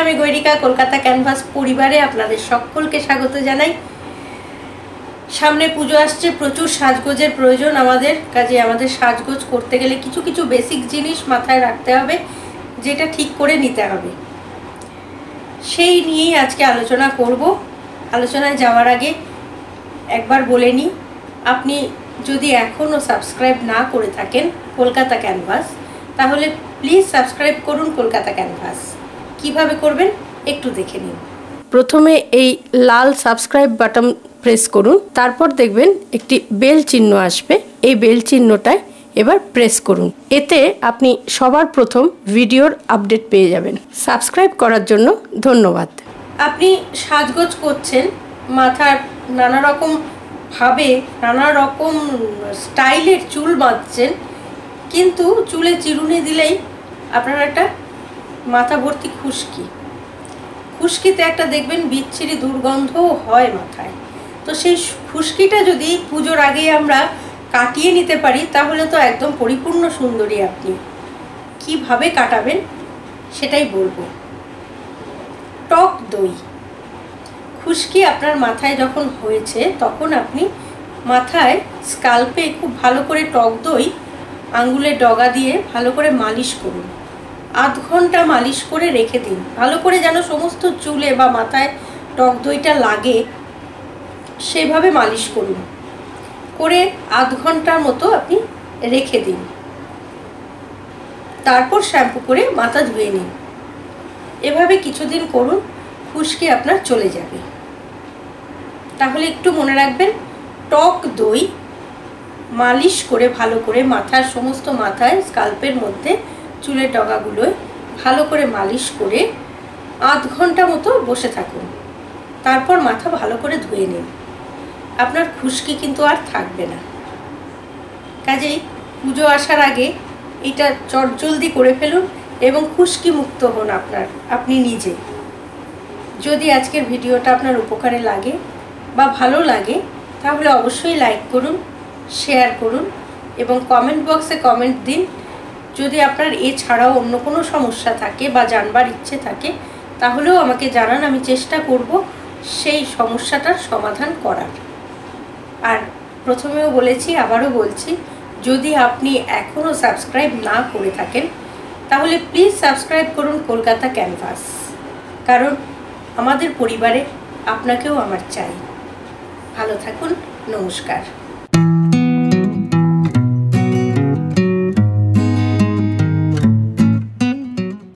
আমি গৈরিকা কলকাতা ক্যানভাস পরিবারে আপনাদের সকলকে স্বাগত জানাই। সামনে পুজো আসছে, প্রচুর সাজগোজের প্রয়োজন আমাদের। কাজে আমাদের সাজগোজ করতে গেলে কিছু কিছু বেসিক জিনিস মাথায় রাখতে হবে, যেটা ঠিক করে নিতে হবে। সেই নিয়েই আজকে আলোচনা করব। আলোচনায় যাওয়ার আগে একবার বলে নিই, আপনি যদি এখনও সাবস্ক্রাইব না করে থাকেন কলকাতা ক্যানভাস, তাহলে প্লিজ সাবস্ক্রাইব করুন কলকাতা ক্যানভাস। কিভাবে করবেন একটু দেখে নিন। প্রথমে এই লাল সাবস্ক্রাইব বাটন প্রেস করুন, তারপর দেখবেন একটি বেল চিহ্ন আসবে। এই বেল চিহ্নটায় এবার প্রেস করুন। এতে আপনি সবার প্রথম ভিডিওর আপডেট পেয়ে যাবেন। সাবস্ক্রাইব করার জন্য ধন্যবাদ। আপনি সাজগোজ করছেন, মাথার নানা রকম ভাবে নানা রকম স্টাইলের চুল বাঁধছেন, কিন্তু চুলে চিরুনি দিলেই আপনার একটা মাথা ভর্তি খুশকিতে একটা দেখবেন বিচ্ছিরি দুর্গন্ধও হয় মাথায়। তো সেই খুশকিটা যদি পুজোর আগে আমরা কাটিয়ে নিতে পারি, তাহলে তো একদম পরিপূর্ণ সুন্দরী। আপনি কিভাবে কাটাবেন সেটাই বলবো। টক দই। খুশকি আপনার মাথায় যখন হয়েছে, তখন আপনি মাথায় স্কাল্পে খুব ভালো করে টক দই আঙ্গুলের ডগা দিয়ে ভালো করে মালিশ করুন। আধ ঘন্টা মালিশ করে রেখে দিন, ভালো করে যেন সমস্ত চুলে বা মাথায় টক দইটা লাগে, সেভাবে মালিশ করুন। করে আধ ঘন্টার মতো আপনি রেখে দিন। তারপর শ্যাম্পু করে মাথা ধুয়ে নিন। এভাবে কিছুদিন করুন, খুশকি আপনার চলে যাবে। তাহলে একটু মনে রাখবেন, টক দই মালিশ করে ভালো করে মাথার সমস্ত মাথায় স্কাল্পের মধ্যে চুলের ডগাগুলোয় ভালো করে মালিশ করে আধ ঘন্টা মতো বসে থাকুন। তারপর মাথা ভালো করে ধুয়ে নিন। আপনার খুশকি কিন্তু আর থাকবে না। কাজেই পুজো আসার আগে এটা চটজলদি করে ফেলুন এবং খুশকি মুক্ত হন আপনি নিজে। যদি আজকের ভিডিওটা আপনার উপকারে লাগে বা ভালো লাগে, তাহলে অবশ্যই লাইক করুন, শেয়ার করুন এবং কমেন্ট বক্সে কমেন্ট দিন। যদি আপনার এছাড়াও অন্য কোনো সমস্যা থাকে বা জানবার ইচ্ছে থাকে, তাহলেও আমাকে জানান। আমি চেষ্টা করব সেই সমস্যাটার সমাধান করার। আর প্রথমেও বলেছি, আবারও বলছি, যদি আপনি এখনও সাবস্ক্রাইব না করে থাকেন, তাহলে প্লিজ সাবস্ক্রাইব করুন কলকাতা ক্যানভাস। কারণ আমাদের পরিবারে আপনাকেও আমার চাই। ভালো থাকুন। নমস্কার।